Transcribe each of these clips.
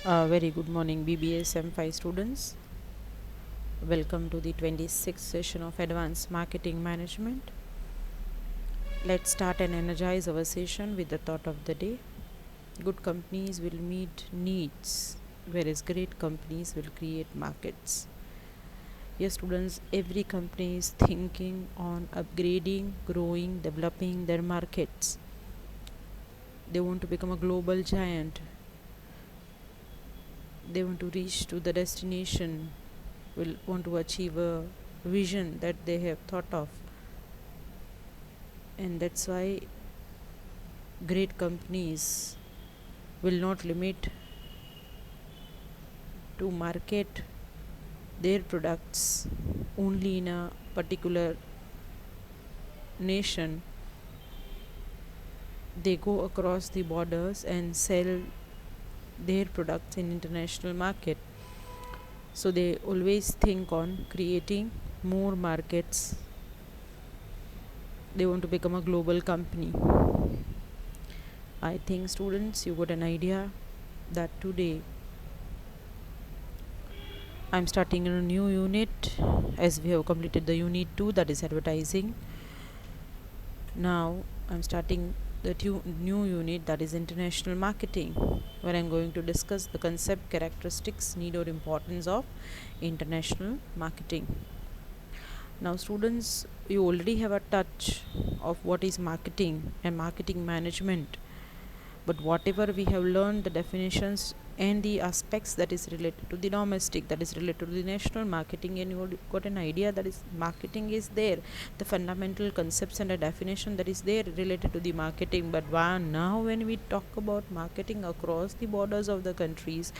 Very good morning, BBS M5 students. Welcome to the 26th session of Advanced Marketing Management. Let's start and energize our session with the thought of the day. Good companies will meet needs, whereas great companies will create markets. Yes, students, every company is thinking on upgrading, growing, developing their markets. They want to become a global giant. They want to reach to the destination, will want to achieve a vision that they have thought of, and that's why great companies will not limit to market their products only in a particular nation. They go across the borders and sell their products in international market. So they always think on creating more markets. They want to become a global company. I think students, you got an idea that today I'm starting a new unit, as we have completed the unit 2, that is advertising. Now I'm starting the new unit, that is international marketing, where I'm going to discuss the concept, characteristics, need or importance of international marketing. Now students, you already have a touch of what is marketing and marketing management, but whatever we have learned, the definitions and the aspects that is related to the domestic, that is related to the national marketing, and you got an idea that is marketing is there, the fundamental concepts and a definition that is there related to the marketing. But now when we talk about marketing across the borders of the countries,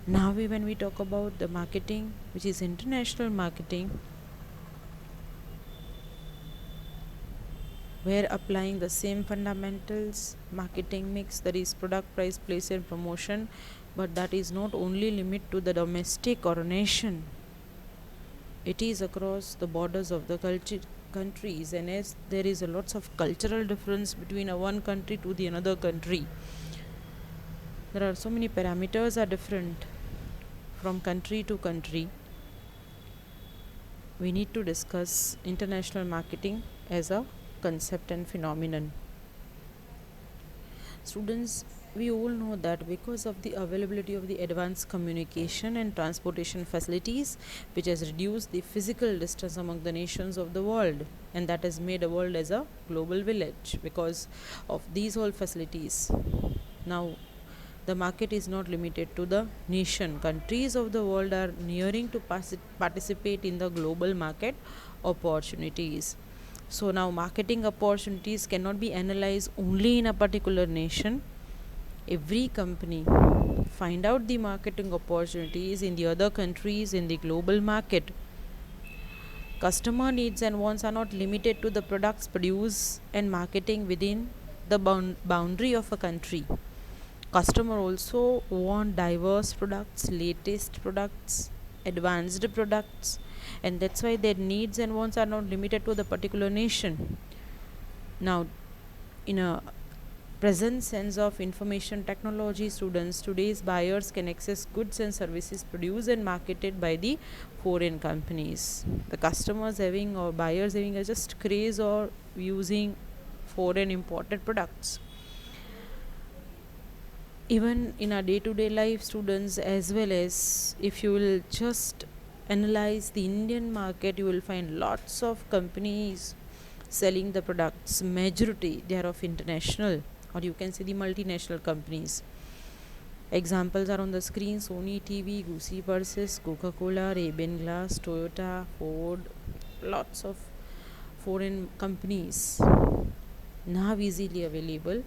when we talk about the marketing which is international marketing, where applying the same fundamentals, marketing mix, that is product, price, place and promotion, but that is not only limit to the domestic or nation, it is across the borders of the countries. And as there is a lots of cultural difference between a one country to the another country, there are so many parameters are different from country to country. We need to discuss international marketing as a concept and phenomenon. Students, we all know that because of the availability of the advanced communication and transportation facilities, which has reduced the physical distance among the nations of the world, and that has made a world as a global village. Because of these all facilities, now the market is not limited to the nation. Countries of the world are nearing to participate in the global market opportunities. So now marketing opportunities cannot be analyzed only in a particular nation. Every company find out the marketing opportunities in the other countries in the global market. Customer needs and wants are not limited to the products produced and marketing within the boundary of a country. Customer also want diverse products, latest products, advanced products, and that's why their needs and wants are not limited to the particular nation. Now, in a present sense of information technology, students, today's buyers can access goods and services produced and marketed by the foreign companies. The customers having or buyers having a just craze or using foreign imported products. Even in our day-to-day life, students, as well as if you will just analyze the Indian market, you will find lots of companies selling the products. Majority they are of international, or you can say the multinational companies. Examples are on the screen: Sony TV, Gucci purses, Coca-Cola, Ray-Ban glass, Toyota, Ford. Lots of foreign companies now easily available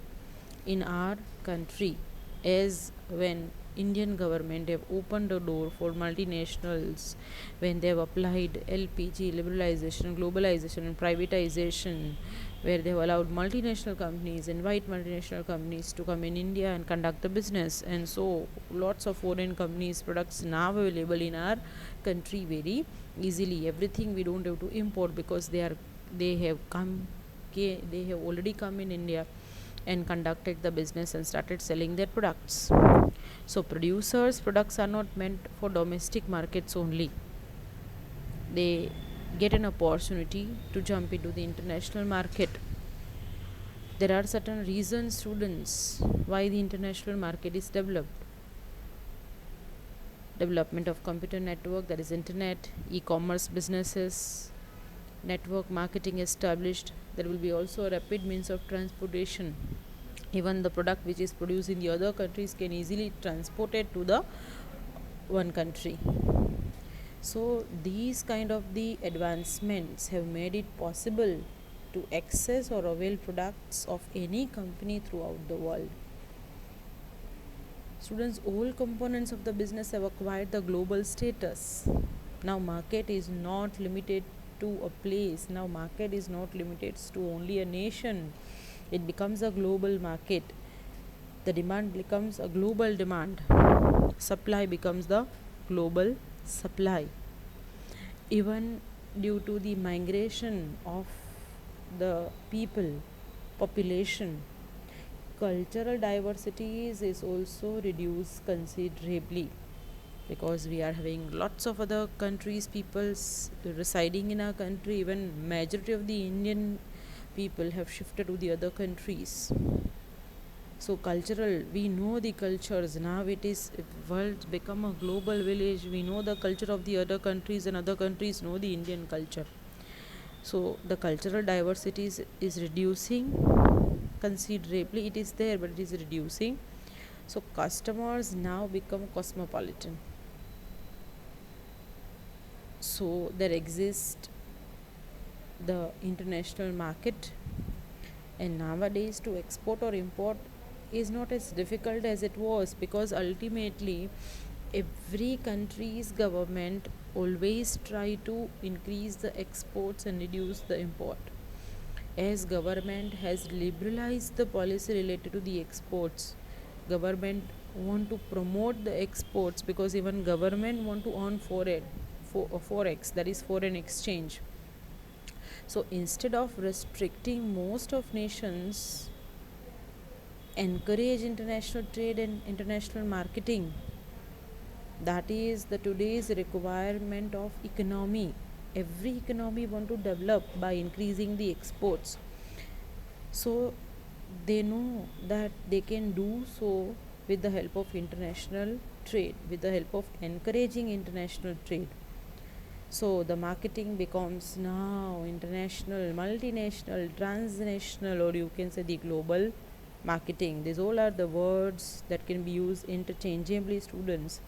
in our country, as when Indian government have opened the door for multinationals, when they have applied LPG, liberalization, globalization and privatization, where they have allowed multinational companies, invite multinational companies to come in India and conduct the business. And so lots of foreign companies products now available in our country very easily. Everything we don't have to import, because they have already come in India and conducted the business and started selling their products. So producers products are not meant for domestic markets only. They get an opportunity to jump into the international market. There are certain reasons, students, why the international market is developed. Development of computer network, that is internet, e-commerce businesses, network marketing established. There will be also a rapid means of transportation. Even the product which is produced in the other countries can easily transported to the one country. So these kind of the advancements have made it possible to access or avail products of any company throughout the world. Students, all components of the business have acquired the global status. Now market is not limited to a place. Now market is not limited to only a nation. It becomes a global market. The demand becomes a global demand. Supply becomes the global supply. Even due to the migration of the people, population, cultural diversities is also reduced considerably, because we are having lots of other countries peoples residing in our country. Even majority of the Indian people have shifted to the other countries. So cultural, we know the cultures. Now it is world become a global village. We know the culture of the other countries, and other countries know the Indian culture. So the cultural diversity is reducing considerably. It is there, but it is reducing. So customers now become cosmopolitan. So there exists the international market, and nowadays to export or import is not as difficult as it was, because ultimately every country's government always try to increase the exports and reduce the import. As government has liberalized the policy related to the exports, government want to promote the exports, because even government want to earn forex, that is foreign exchange. So instead of restricting, most of nations encourage international trade and international marketing. That is the today's requirement of economy. Every economy want to develop by increasing the exports. So they know that they can do so with the help of international trade, with the help of encouraging international trade. So the marketing becomes now international, multinational, transnational, or you can say the global marketing. These all are the words that can be used interchangeably, students.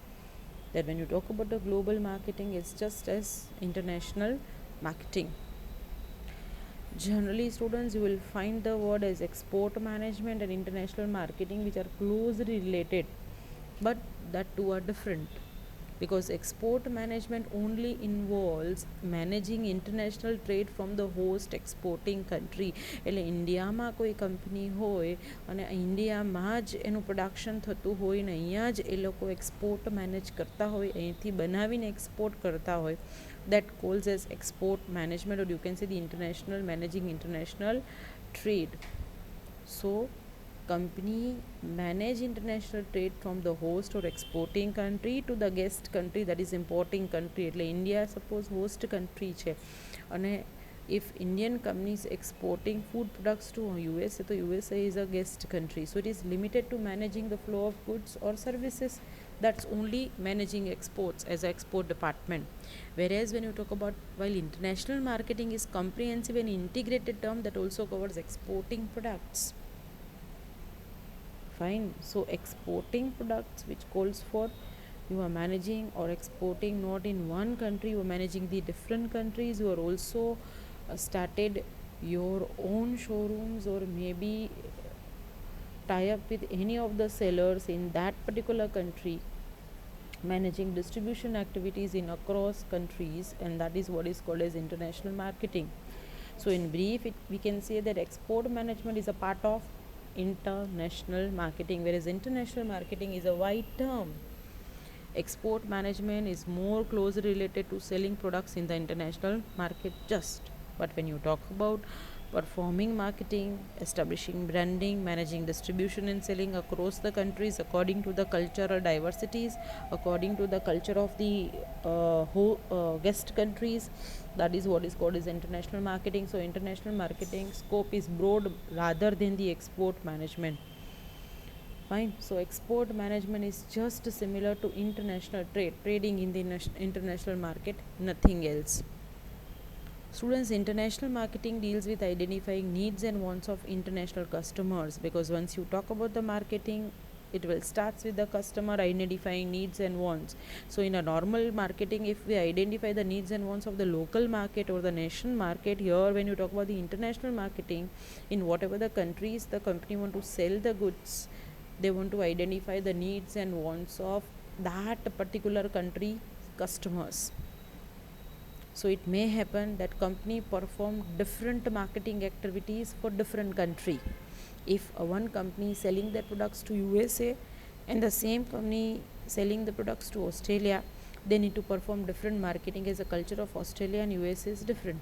That when you talk about the global marketing, it's just as international marketing. Generally, students, you will find the word as export management and international marketing, which are closely related, but that two are different, because export management only involves managing international trade from the host exporting country. એટલે ઇન્ડિયામાં કોઈ company હોય અને ઇન્ડિયામાં જ એનું production થતું હોય ને અહીંયા જ એ લોકો એક્સપોર્ટ મેનેજ કરતા હોય, અહીંથી બનાવીને એક્સપોર્ટ કરતા હોય, that calls as export management, or you can say the international managing international trade. So company manage international trade from the host or exporting country to the guest country, that is importing country. એટલે India suppose host country છે, અને if Indian companies exporting food products to USA, so USA is a guest country, so it is limited to managing the flow of goods or services. That's only managing exports as an export department. Whereas when you talk about, while international marketing is comprehensive and integrated term that also covers exporting products. Fine. So exporting products, which calls for you are managing or exporting not in one country, you are managing the different countries. You are also started your own showrooms, or maybe tie up with any of the sellers in that particular country, managing distribution activities in across countries, and that is what is called as international marketing. So in brief, we can say that export management is a part of international marketing, whereas international marketing is a wide term. Export management is more closely related to selling products in the international market just. But when you talk about performing marketing, establishing branding, managing distribution and selling across the countries according to the cultural diversities, according to the culture of the guest countries. That is what is called as international marketing. So international marketing scope is broad rather than the export management. Fine. So export management is just similar to international trading in the international market, nothing else. Students, international marketing deals with identifying needs and wants of international customers, because once you talk about the marketing, it will starts with the customer identifying needs and wants. So in a normal marketing, if we identify the needs and wants of the local market or the nation market, here when you talk about the international marketing, in whatever the countries the company want to sell the goods, they want to identify the needs and wants of that particular country customers. So it may happen that company perform different marketing activities for different country. If one company is selling their products to USA and the same company selling the products to Australia, they need to perform different marketing, as the culture of Australia and USA is different.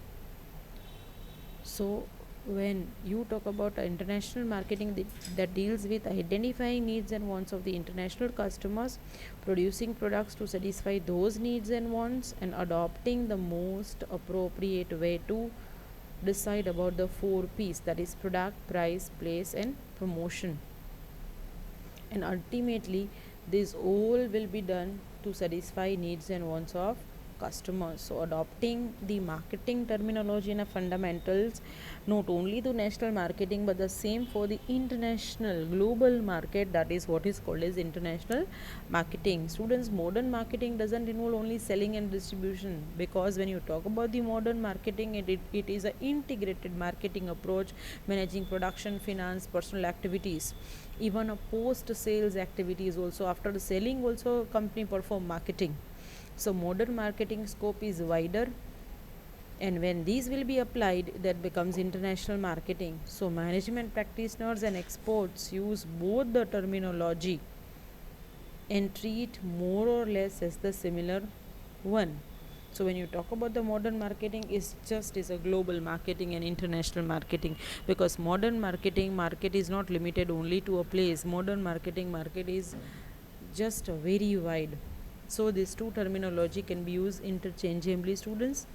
So when you talk about international marketing that deals with identifying needs and wants of the international customers, producing products to satisfy those needs and wants, and adopting the most appropriate way to decide about the 4 P's, that is product, price, place and promotion. And ultimately this all will be done to satisfy needs and wants of customers. So adopting the marketing terminology and fundamentals, not only the national marketing but the same for the international global market, that is what is called as international marketing. Students, modern marketing doesn't involve only selling and distribution, because when you talk about the modern marketing, it is an integrated marketing approach, managing production, finance, personal activities, even a post sales activities also. After the selling also company perform marketing. So modern marketing scope is wider, and when these will be applied, that becomes international marketing. So management practitioners and experts use both the terminology and treat more or less as the similar one. So when you talk about the modern marketing, is a global marketing and international marketing, because modern market is not limited only to a place. Modern market is just very wide. So these two terminology can be used interchangeably, students.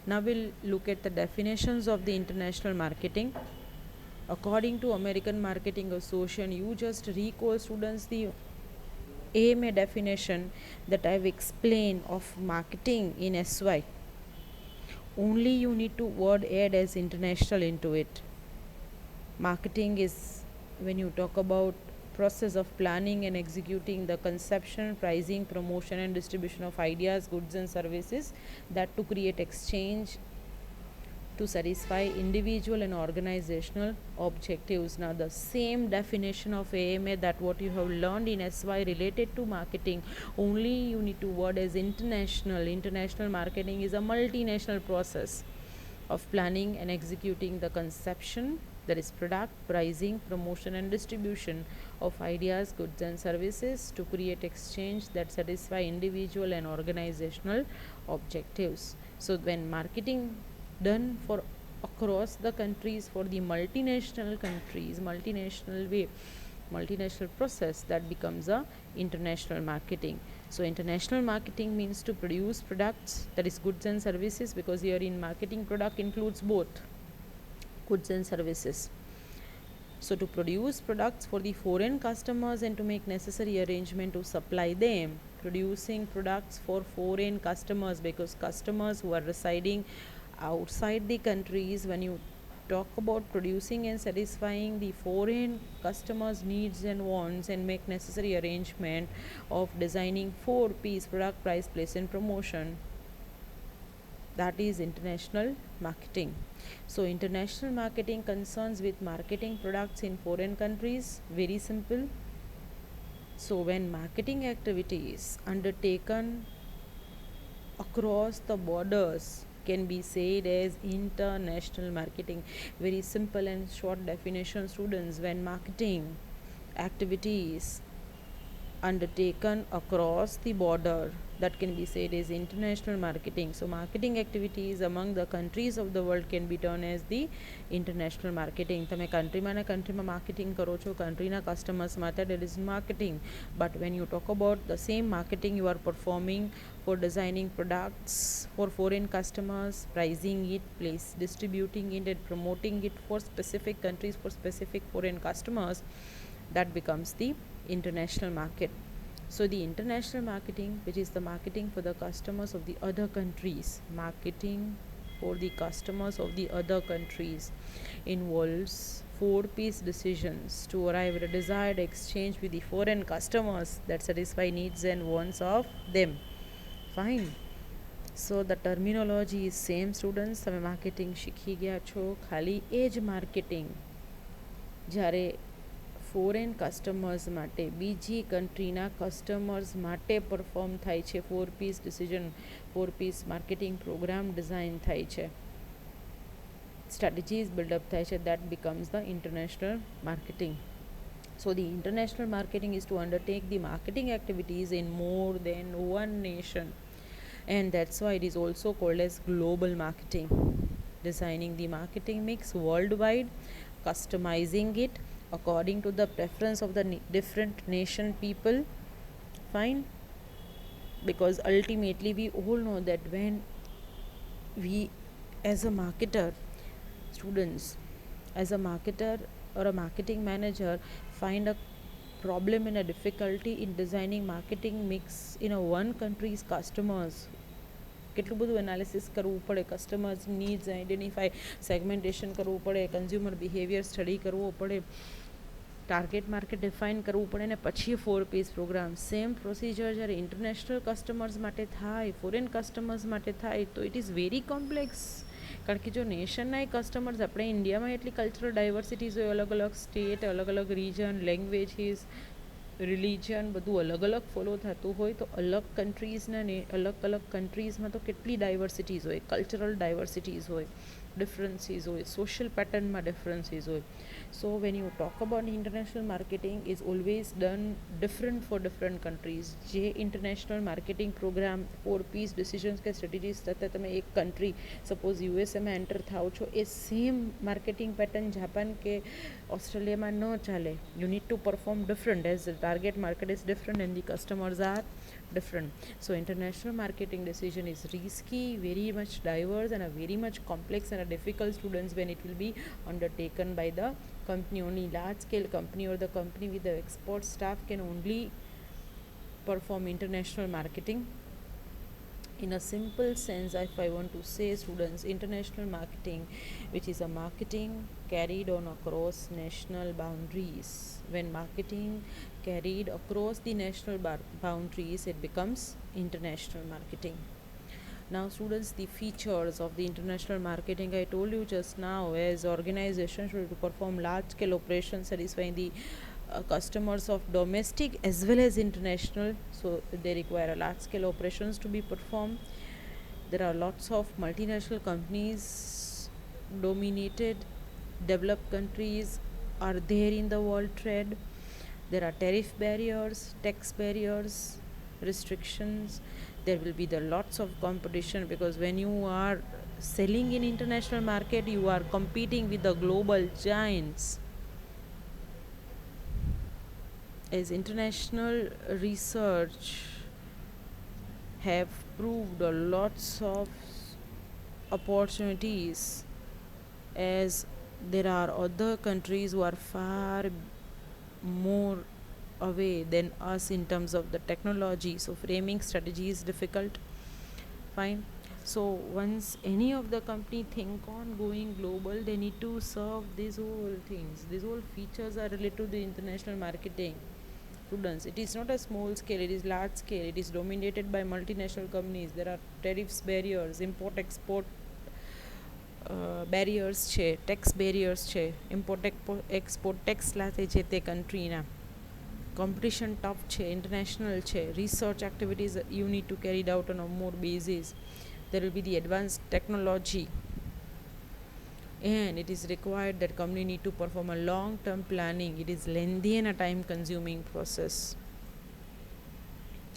Now we'll look at the definitions of the international marketing. According to American Marketing Association, you just recall, students, the AMA definition that I've explained of marketing in SY. Only you need to word add as international into it. Marketing is when you talk about process of planning and executing the conception, pricing, promotion and distribution of ideas, goods and services, that to create exchange to satisfy individual and organizational objectives. Now the same definition of AMA that what you have learned in SY related to marketing, only you need to word as international. International marketing is a multinational process of planning and executing the conception, that is product, pricing, promotion and distribution of ideas, goods and services to create exchange that satisfy individual and organizational objectives. So when marketing done for across the countries for the multinational countries, multinational process, that becomes a international marketing. So international marketing means to produce products, that is goods and services, because here in marketing product includes both goods and services. So to produce products for the foreign customers and to make necessary arrangement to supply them, producing products for foreign customers, because customers who are residing outside the countries, when you talk about producing and satisfying the foreign customers needs and wants and make necessary arrangement of designing 4 P's, product, price, place and promotion, that is international marketing. So international marketing concerns with marketing products in foreign countries, very simple. So when marketing activities undertaken across the borders can be said as international marketing. Very simple and short definition, students. When marketing activities undertaken across the border. That can be said as international marketing. So marketing activities among the countries of the world can be termed as the international marketing. તમે કન્ટ્રીમાં ને કન્ટ્રીમાં marketing કરો છો કન્ટ્રીના customers માટે, that is marketing. But when you talk about the same marketing you are performing for designing products for foreign customers, pricing it, distributing it and promoting it for specific countries, for specific foreign customers, that becomes the international market. So the international marketing, which is the marketing for the customers of the other countries, marketing for the customers of the other countries, involves 4 piece decisions to arrive at a desired exchange with the foreign customers that satisfy needs and wants of them. Fine. So the terminology is same, students. તમે marketing શીખી ગયા છો. ખાલી એ જ marketing જ્યારે foreign customers માટે, બીજી કન્ટ્રીના customers માટે પરફોર્મ થાય છે. 4 piece decision, 4 piece marketing programme design થાય છે, સ્ટ્રેટેજીસ બિલ્ડઅપ થાય છે, that becomes the international marketing. So the international marketing is to undertake the marketing activities in more than one nation, and that's why it is also called as global marketing. Designing the marketing mix worldwide, customizing it according to the preference of the different nation people. Fine. Because ultimately we all know that when we as a marketer, students, as a marketer or a marketing manager find a problem and a difficulty in designing marketing mix in a one country's customers, કેટલું બધું analysis કરવું પડે, customers needs identify, segmentation કરવું પડે, consumer behaviour study કરવો પડે, target market define કરવું પડે ને પછી 4 piece પ્રોગ્રામ. સેમ પ્રોસિજર જ્યારે ઇન્ટરનેશનલ કસ્ટમર્સ માટે થાય, ફોરેન કસ્ટમર્સ માટે થાય, તો ઇટ ઇઝ વેરી કોમ્પ્લેક્સ. કારણ કે જો નેશનના એ કસ્ટમર્સ, આપણે ઇન્ડિયામાં એટલી કલ્ચરલ ડાયવર્સિટીઝ હોય, અલગ અલગ સ્ટેટ, અલગ અલગ રિજન, લેંગ્વેજીસ, રિલિજન બધું અલગ અલગ ફોલો થતું હોય, તો અલગ કન્ટ્રીઝના અલગ અલગ કન્ટ્રીઝમાં તો કેટલી ડાયવર્સિટીઝ હોય, કલ્ચરલ ડાયવર્સિટીઝ હોય, ડિફરન્સીસ હોય, સોશિયલ પેટર્નમાં ડિફરન્સીસ હોય. So when you talk about international marketing is always done different for different countries. જે international marketing programme 4 piece decisions કે સ્ટ્રેટેજીસ સાથે તમે એક કન્ટ્રી, સપોઝ યુએસએમાં એન્ટર થાઓ છો, એ સેમ માર્કેટિંગ પેટર્ન જાપાન કે ઓસ્ટ્રેલિયામાં ન ચાલે. You need to perform different as the target market is different and the customers are different. So international marketing decision is risky, very much diverse and a very much complex and a difficult, students, when it will be undertaken by the company. Only large scale company or the company with the expert staff can only perform international marketing. In a simple sense, if I want to say, students, international marketing, which is a marketing carried on across national boundaries. When marketing carried across the national boundaries, it becomes international marketing. Now students, the features of the international marketing, I told you just now, as organizations should perform large scale operations satisfying the customers of domestic as well as international, so they require a large scale operations to be performed. There are lots of multinational companies dominated developed countries are there in the world trade. There are tariff barriers, tax barriers, restrictions. There will be the lots of competition, because when you are selling in international market, you are competing with the global giants. As international research have proved lots of opportunities, as there are other countries who are far more away than us in terms of the technology, so framing strategy is difficult. Fine. So once any of the company think on going global, they need to serve these whole things. These whole features are related to the international marketing. Students, it is not a small scale, it is large scale. It is dominated by multinational companies. There are tariffs barriers, import export barriers છે, tax barriers છે, import export tax લાગે છે તે કન્ટ્રીના. Competition tough છે, international છે. Research activities you need two carried out on a more basis. there will be the advanced technology, and it is required that company need to perform a long term planning. It is lengthy and a time consuming process.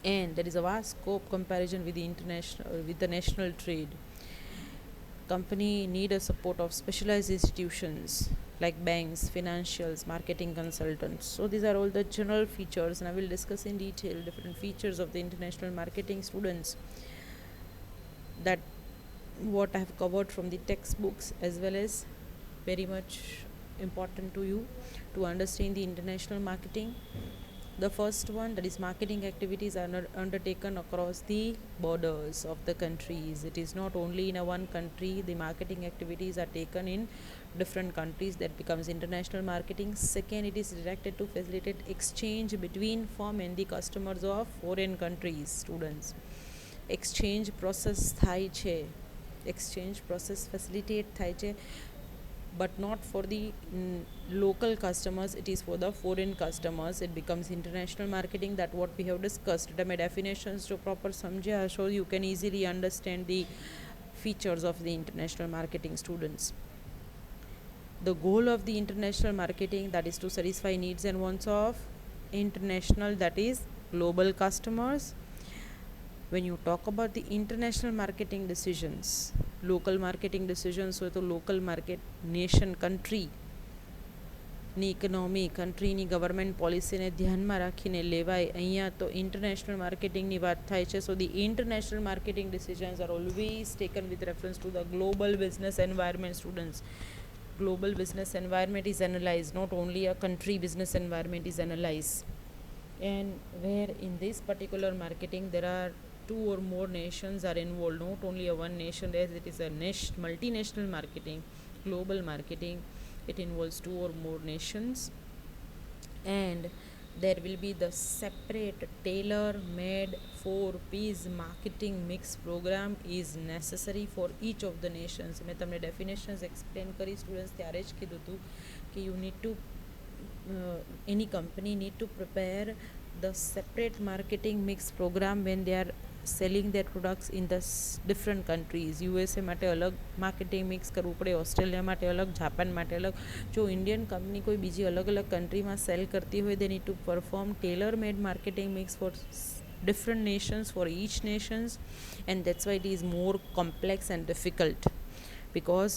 and there is a vast scope comparison with the national trade. Company need a support of specialized institutions like banks, financials, marketing consultants. So these are all the general features, and I will discuss in detail different features of the international marketing students, that what I have covered from the textbooks, as well as very much important to you to understand the international marketing. The first one, that is marketing activities are undertaken across the borders of the countries. It is not only in a one country, the marketing activities are taken in different countries, that becomes international marketing. Second, it is directed to facilitate exchange between firm and the customers of foreign countries. Students, exchange process થાય છે, exchange process facilitate થાય છે, but not for the local customers, it is for the foreign customers. It becomes international marketing, that what we have discussed. તમે definitions જો proper સમજ્યા હશો, you can easily understand the features of the international marketing. Students, the goal of the international marketing, that is to satisfy needs and wants of international, that is global customers. When you talk about the international marketing decisions, local marketing decisions હોય તો local market nation country ની economy, કન્ટ્રીની government પોલિસીને ધ્યાનમાં રાખીને લેવાય. અહીંયા તો international માર્કેટિંગની વાત થાય છે. So the international marketing decisions are always taken with reference to the global business environment. Students, global business environment is analyzed, not only a country business environment is analyzed. And where in this particular marketing there are two or more nations are involved, not only a one nation, as it is a multinational marketing, global marketing, it involves two or more nations. And there will be the separate tailor made 4Ps marketing mix program is necessary for each of the nations. મેં તમને definitions explain કરી students ત્યારે જ કીધું હતું કે you need to any company need to prepare the separate marketing mix program when they are selling their products in the different countries. USA માટે અલગ માર્કેટિંગ મિક્સ કરવું પડે, ઓસ્ટ્રેલિયા માટે અલગ, જાપાન માટે અલગ. જો ઇન્ડિયન કંપની કોઈ બીજી અલગ અલગ કન્ટ્રીમાં સેલ કરતી હોય, they need to perform tailor made marketing mix for different nations, for each nations. And that's why it is more complex and difficult, because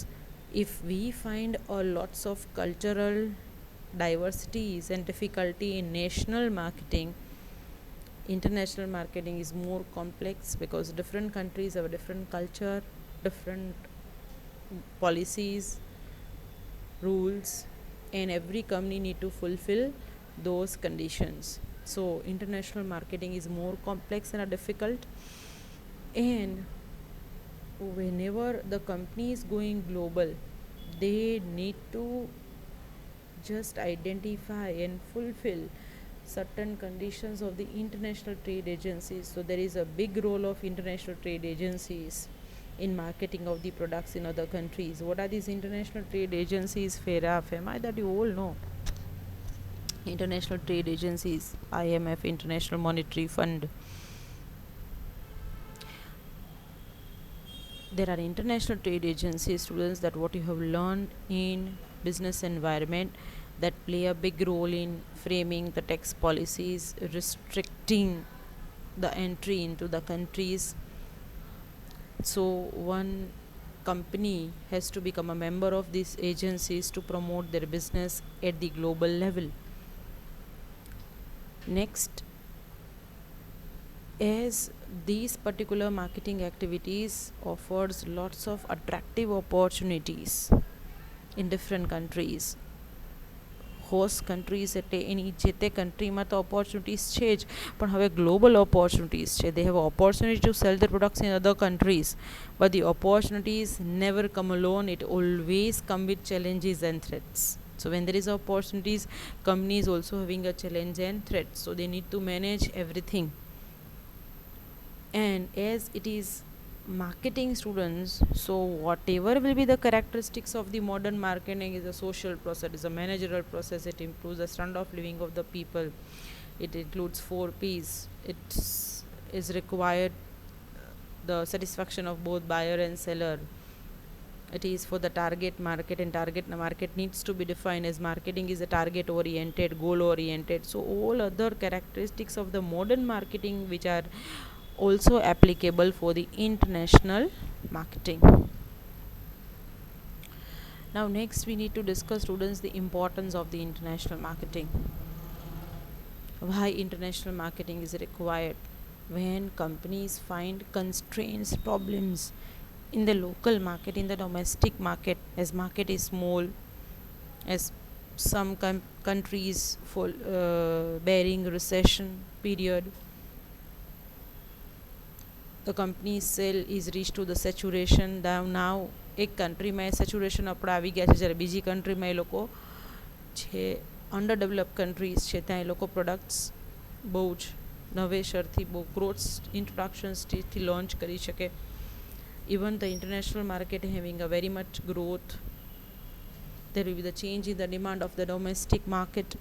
if we find lots of cultural diversities and difficulty in national marketing, international marketing is more complex, because different countries have a different culture, different policies, rules, and every company need to fulfill those conditions. So international marketing is more complex and difficult. And whenever the company is going global, they need to just identify and fulfill certain conditions of the international trade agencies. So there is a big role of international trade agencies in marketing of the products in other countries. What are these international trade agencies? FERA, FEMA, that you all know. International trade agencies, IMF, International Monetary Fund. There are international trade agencies, students, that what you have learned in business environment, that play a big role in framing the tax policies, restricting the entry into the countries. So one company has to become a member of these agencies to promote their business at the global level. Next, as these particular marketing activities offers lots of attractive opportunities in different countries. Host countries એટલે એની જે તે કન્ટ્રીમાં તો opportunities છે જ, પણ હવે global opportunities છે. They have opportunity to sell the products in other countries, but the opportunities never come alone, it always come with challenges and threats. So when there is opportunities, company is also having a challenge and threats, so they need to manage everything. And as it is marketing, students, so whatever will be the characteristics of the modern marketing is a social process, is a managerial process. It improves the standard of living of the people. It includes 4Ps. It is required the satisfaction of both buyer and seller. it is for the target market, and target market needs to be defined as marketing is a target oriented, goal oriented. So all other characteristics of the modern marketing which are also applicable for the international marketing. Now next we need to discuss, students, the importance of the international marketing. Why international marketing is required? When companies find constraints, problems in the local market, in the domestic market, as market is small, as some countries for bearing recession period, the company's sale is reached to the saturation. Now એક કન્ટ્રીમાં saturation આપણે આવી ગયા છે, જ્યારે બીજી કન્ટ્રીમાં એ લોકો છે અંડર ડેવલપ કન્ટ્રીઝ છે, ત્યાં એ લોકો પ્રોડક્ટ્સ બહુ જ નવેસરથી બહુ ગ્રોથ ઇન્ટ્રોડક્શન સ્ટેજથી લોન્ચ કરી શકે. Even the international market having a very much growth, there will be the change in the demand of the domestic market,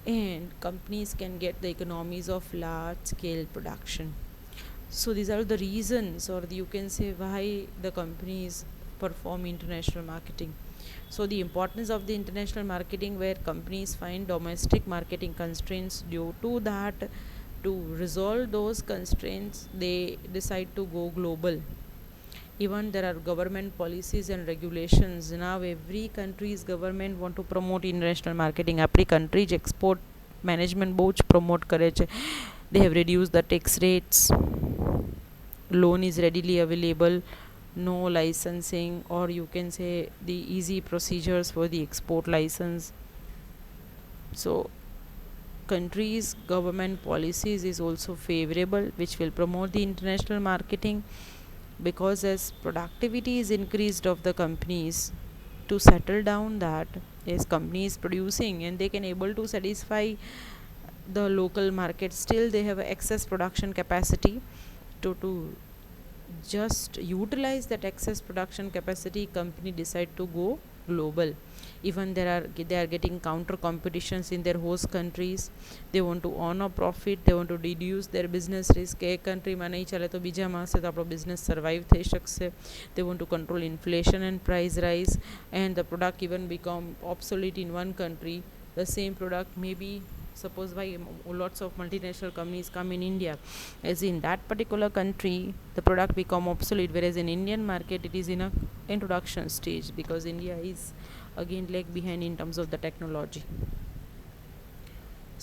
and companies can get the economies of large scale production. So these are the reasons, or you can say, why the companies perform international marketing. So the importance of the international marketing, where companies find domestic marketing constraints, due to that, to resolve those constraints they decide to go global. Even there are government policies and regulations. Now every country's government want to promote international marketing. આપણી country જ export management બહુ જ promote કરે છે. They have reduced the tax rates, loan is readily available, no licensing, or you can say the easy procedures for the export license. So countries government policies is also favorable, which will promote the international marketing, because as productivity is increased of the companies, to settle down that as companies producing and they can able to satisfy the local market, still they have excess production capacity. To just utilize that excess production capacity, company decide to go global. Even they are getting counter competitions in their host countries. They want to earn a profit, they want to reduce their business risk. એક કન્ટ્રીમાં નહીં ચાલે તો બીજામાં હશે તો આપણો business survive થઈ શકશે. They want to control inflation and price rise, and the product even become obsolete in one country. The same product may be, suppose why lots of multinational companies come in India, as in that particular country the product become obsolete, whereas in Indian market it is in a introduction stage, because India is again lag behind in terms of the technology.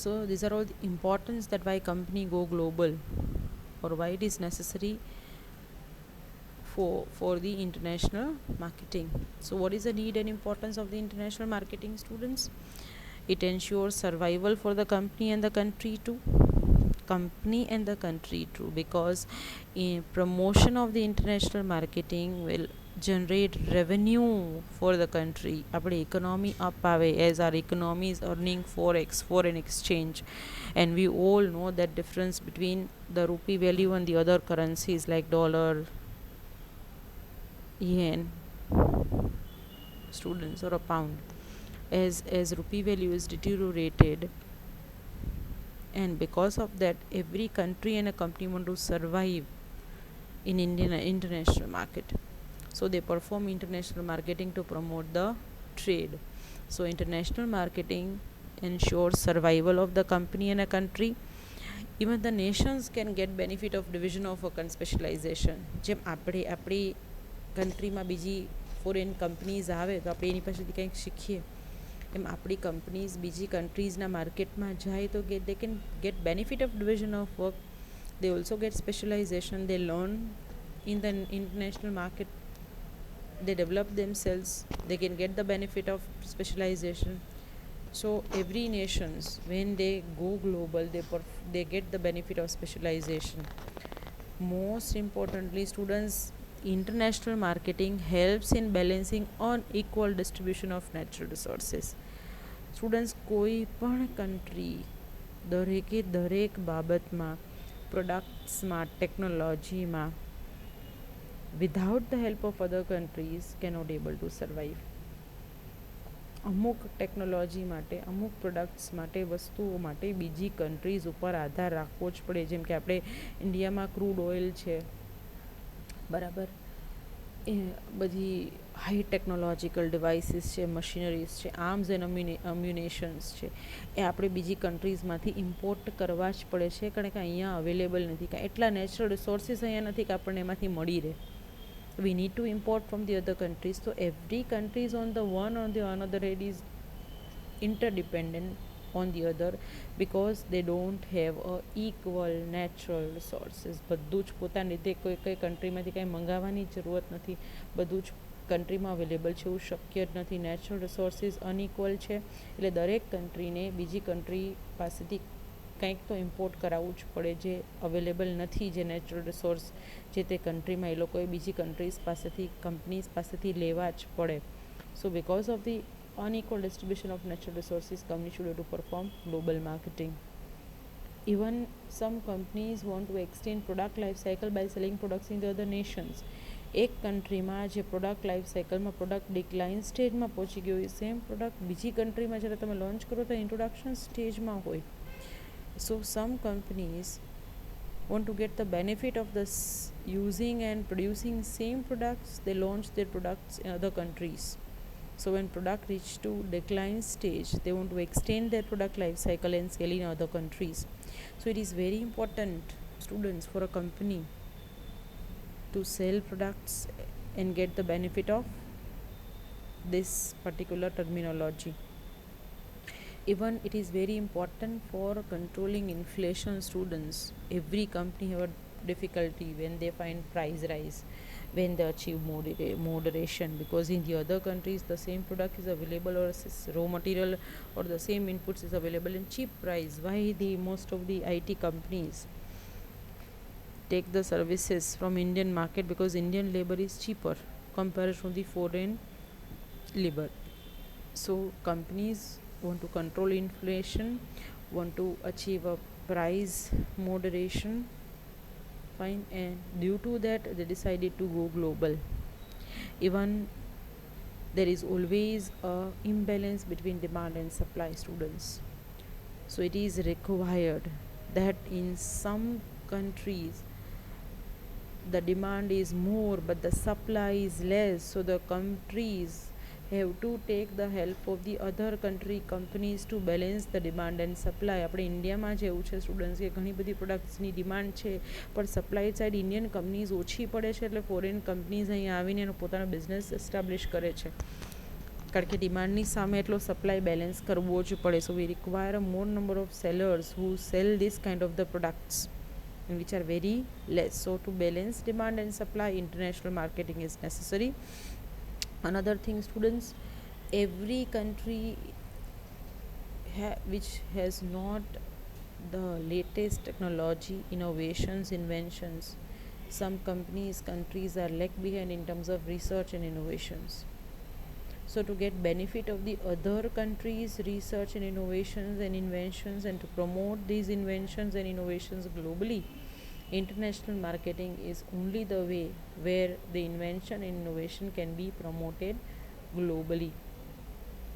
So these are all the importance that why company go global, or why it is necessary for the international marketing. So what is the need and importance of the international marketing, students? It ensures survival for the company and the country too. Because in promotion of the international marketing will generate revenue for the country. આપણી economy up આવે, as our economy is earning forex, foreign exchange, and we all know that difference between the rupee value and the other currencies like dollar, yen, students, or a pound. As rupee value is deteriorated, and because of that every country and a company want to survive in Indian international market. So they perform international marketing to promote the trade. So international marketing ensures survival of the company and a country. Even the nations can get benefit of division of work and specialization. જેમ આપણી કન્ટ્રીમાં બીજી foreign companies આવે તો આપણે એની પાસેથી કંઈક શીખીએ, એમ આપણી કંપનીઝ બીજી કન્ટ્રીઝના માર્કેટમાં જાય તો they can get benefit of division of work. They also get specialization. They learn in the international market, they develop themselves, they can get the benefit of specialization. So every nations, when they go global, they get the benefit of specialization. Most importantly, students, international marketing helps in balancing unequal distribution of natural resources. Students, કોઈ પણ country દરેકે દરેક બાબતમાં, પ્રોડક્ટ્સમાં, ટેકનોલોજીમાં, without the help of other countries cannot able to survive. અમુક technology માટે, અમુક products માટે, વસ્તુઓ માટે બીજી કન્ટ્રીઝ ઉપર આધાર રાખવો જ પડે. જેમ કે આપણે ઇન્ડિયામાં ક્રૂડ ઓઇલ છે, બરાબર, એ બધી હાઈ ટેકનોલોજીકલ ડિવાઇસીસ છે, મશીનરીઝ છે, આર્મ્સ એન્ડ અમ્યુનેશન્સ છે, એ આપણે બીજી કન્ટ્રીઝમાંથી ઇમ્પોર્ટ કરવા જ પડે છે, કારણ કે અહીંયા અવેલેબલ નથી, કાંઈ એટલા નેચરલ રિસોર્સિસ અહીંયા નથી કે આપણને એમાંથી મળી રહે. We need to import from the other countries. So every country is on the one or the another hand is interdependent on the other because they don't have a equal natural resources. બધું જ પોતાની રીતે કોઈ કન્ટ્રીમાંથી કાંઈ મંગાવવાની જરૂરત નથી, બધું જ કન્ટ્રીમાં અવેલેબલ છે, એવું શક્ય જ નથી. નેચરલ રિસોર્સિસ અનઇક્વલ છે, એટલે દરેક કન્ટ્રીને બીજી કન્ટ્રી પાસેથી કંઈક તો ઇમ્પોર્ટ કરાવવું જ પડે જે અવેલેબલ નથી, જે નેચરલ રિસોર્સ જે તે કન્ટ્રીમાં એ લોકોએ બીજી કન્ટ્રીઝ પાસેથી, કંપનીઝ પાસેથી લેવા જ પડે. સો because of the unequal distribution of natural resources, companies should have to perform global marketing. Even some companies want to extend product life cycle by selling products in the other nations. એક કન્ટ્રીમાં જે product life સાયકલમાં product decline સ્ટેજમાં પહોંચી ગયો હોય, same product બીજી કન્ટ્રીમાં જ્યારે તમે લોન્ચ કરો તો ઇન્ટ્રોડક્શન સ્ટેજમાં હોય. સો સમ companies want to get the benefit of this using and producing same products, they launch their products in other countries. So when product reach to decline stage, they want to extend their product life cycle and sell in other countries. So it is very important, students, for a company to sell products and get the benefit of this particular terminology. Even it is very important for controlling inflation, students. Every company have a difficulty when they find price rise, when they achieve moderation, because in the other countries the same product is available, or raw material or the same inputs is available in cheap price. Why the most of the IT companies take the services from Indian market? Because Indian labor is cheaper compared to the foreign labor. So companies want to control inflation, want to achieve a price moderation, fine, and due to that they decided to go global. Even there is always a imbalance between demand and supply, students. So it is required that in some countries the demand is more but the supply is less, so the countries have to take the help of the other country companies to balance the demand and supply. આપણે ઇન્ડિયામાં જ એવું છે students કે ઘણી બધી પ્રોડક્ટ્સની demand છે, પણ સપ્લાય સાઇડ ઇન્ડિયન કંપનીઝ ઓછી પડે છે, એટલે ફોરેન કંપનીઝ અહીંયા આવીને એનો પોતાનો બિઝનેસ એસ્ટાબ્લિશ કરે છે, કારણ કે ડિમાન્ડની સામે એટલો સપ્લાય બેલેન્સ કરવો જ પડે. So we require a more number of sellers who sell this kind of the products which are very less. So to balance demand and supply, international marketing is necessary. Another thing, students, every country which has not the latest technology, innovations, inventions, some countries are lag behind in terms of research and innovations. So to get benefit of the other countries' research and innovations and inventions, and to promote these inventions and innovations globally, international marketing is only the way where the invention and innovation can be promoted globally.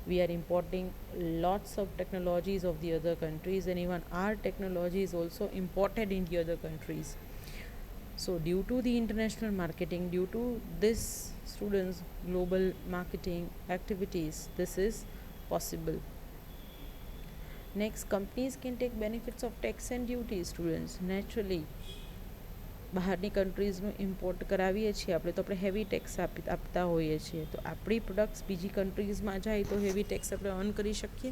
We are importing lots of technologies of the other countries, and even our technology is also imported in the other countries. So due to the international marketing, due to this, students, global marketing activities, this is possible. Next, companies can take benefits of tax and duties, students. Naturally, બહારની કન્ટ્રીઝનું import કરાવીએ છીએ આપણે, તો આપણે heavy tax આપતા હોઈએ છીએ, તો આપણી પ્રોડક્ટ્સ બીજી કન્ટ્રીઝમાં જાય તો હેવી ટેક્સ આપણે અર્ન કરી શકીએ,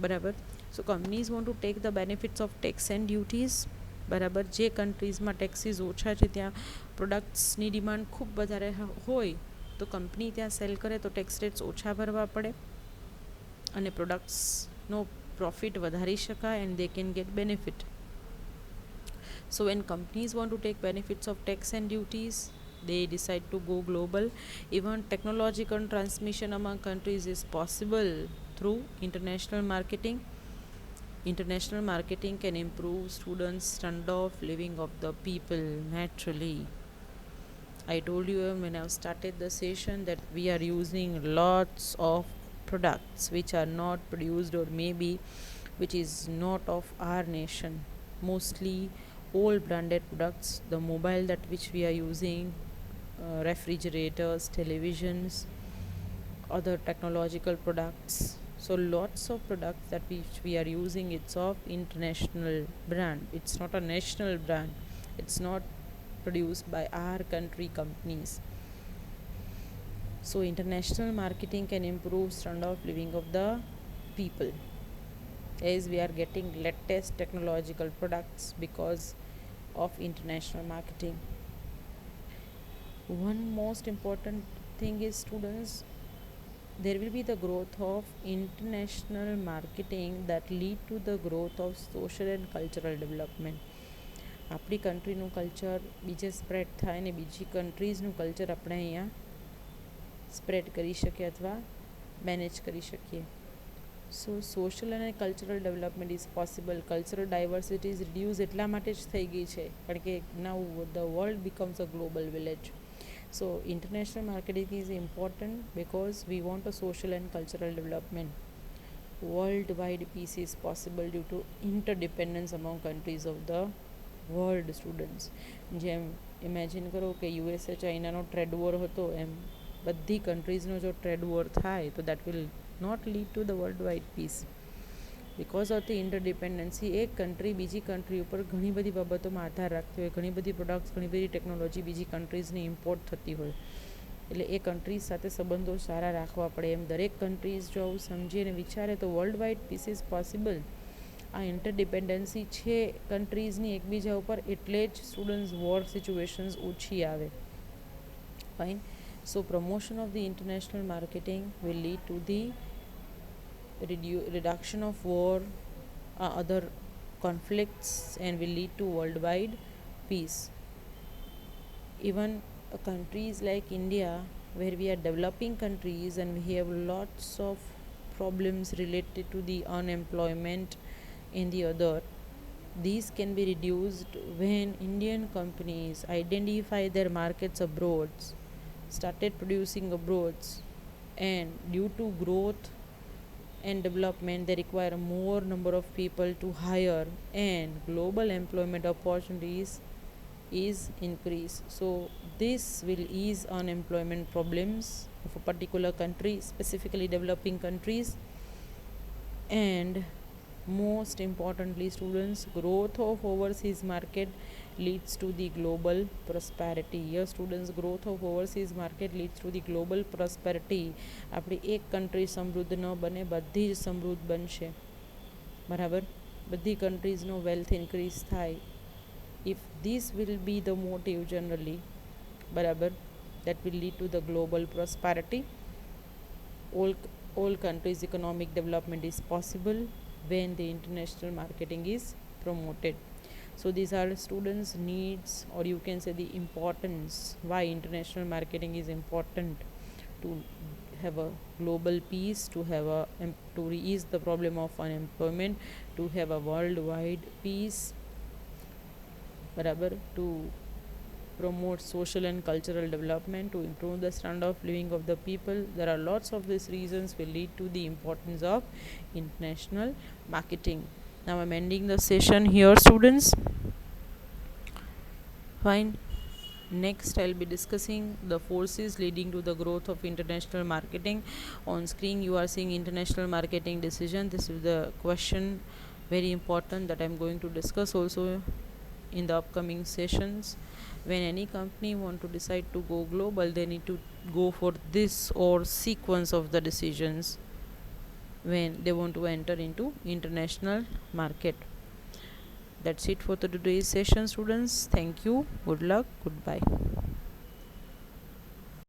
બરાબર. So companies want to take the benefits of tax and duties, બરાબર. જે કન્ટ્રીઝમાં ટેક્સીસ ઓછા છે ત્યાં પ્રોડક્ટ્સની ડિમાન્ડ ખૂબ વધારે હોય તો કંપની ત્યાં સેલ કરે તો ટેક્સ રેટ્સ ઓછા ભરવા પડે અને પ્રોડક્ટ્સનો પ્રોફિટ વધારી શકાય, and they can get benefit. So when companies want to take benefits of tax and duties, they decide to go global. Even technological transmission among countries is possible through international marketing. International marketing can improve students' standard of living of the people naturally. I told you when I started the session that we are using lots of products which are not produced, or maybe which is not of our nation, mostly all branded products. The mobile that which we are using, refrigerators, televisions, other technological products. So lots of products that which we are using, it's of international brand, it's not a national brand, it's not produced by our country companies. So international marketing can improve standard of living of the people, as we are getting latest technological products because of international marketing. One most important thing is, students, there will be the growth of international marketing that lead to the growth of social and cultural development. આપણી કન્ટ્રીનું culture બીજે spread થાય ને બીજી કન્ટ્રીઝનું culture આપણે અહીંયા spread કરી શકીએ અથવા મેનેજ કરી શકીએ. સો સોશિયલ અને cultural development is possible. Cultural diversity is reduce એટલા માટે જ થઈ ગઈ છે કારણ કે નાઉ the world becomes a global village. So international marketing is important because we want a social and cultural development. Worldwide peace is possible due to interdependence among countries of the world, students. જેમ imagine કરો કે USA ચાઇનાનો trade war હતો, એમ બધી કન્ટ્રીઝનો જો trade war થાય તો that will not lead to the world wide peace. Because of the interdependency એક country બીજી કન્ટ્રી ઉપર ઘણી બધી બાબતોમાં આધાર રાખતી હોય, ઘણી બધી પ્રોડક્ટ્સ, ઘણી બધી ટેકનોલોજી બીજી કન્ટ્રીઝની ઇમ્પોર્ટ થતી હોય, એટલે એ કન્ટ્રીઝ સાથે સંબંધો સારા રાખવા પડે. એમ દરેક કન્ટ્રીઝ જો આવું સમજી અને વિચારે તો world wide peace is possible. આ ઇન્ટરડિપેન્ડન્સી છે કન્ટ્રીઝની એકબીજા ઉપર, એટલે જ સ્ટુડન્ટ્સ વોર સિચ્યુએશન્સ ઓછી આવે. Fine. So promotion of the international marketing will lead to the reduction of war, other conflicts, and will lead to worldwide peace. Even countries like India, where we are developing countries and we have lots of problems related to the unemployment and the other, these can be reduced when Indian companies identify their markets abroad, started producing abroad, and due to growth and development they require more number of people to hire, and global employment opportunities is increased. So this will ease unemployment problems of a particular country, specifically developing countries. And most importantly, students, growth of overseas market leads to the global prosperity. Yes, students, growth of overseas market leads to the global prosperity. આપણી એક country સમૃદ્ધ ન બને, બધી જ સમૃદ્ધ બનશે. બરાબર, બધી કન્ટ્રીઝનો વેલ્થ ઇન્ક્રીઝ થાય. If this will be the motive generally, બરાબર, that will lead to the global prosperity. All countries' economic development is possible when the international marketing is promoted. So these are students' needs, or you can say the importance why international marketing is important: to have a global peace, to have to ease the problem of unemployment, to have a worldwide peace, barabar, to promote social and cultural development, to improve the standard of living of the people. There are lots of these reasons will lead to the importance of international marketing. Now I'm ending the session here, students. Fine. Next I'll be discussing the forces leading to the growth of international marketing. On screen you are seeing international marketing decision. This is the question, very important, that I'm going to discuss also in the upcoming sessions. When any company want to decide to go global, they need to go for this or sequence of the decisions when they want to enter into international market. That's it for today's session, students. Thank you. Good luck. Goodbye.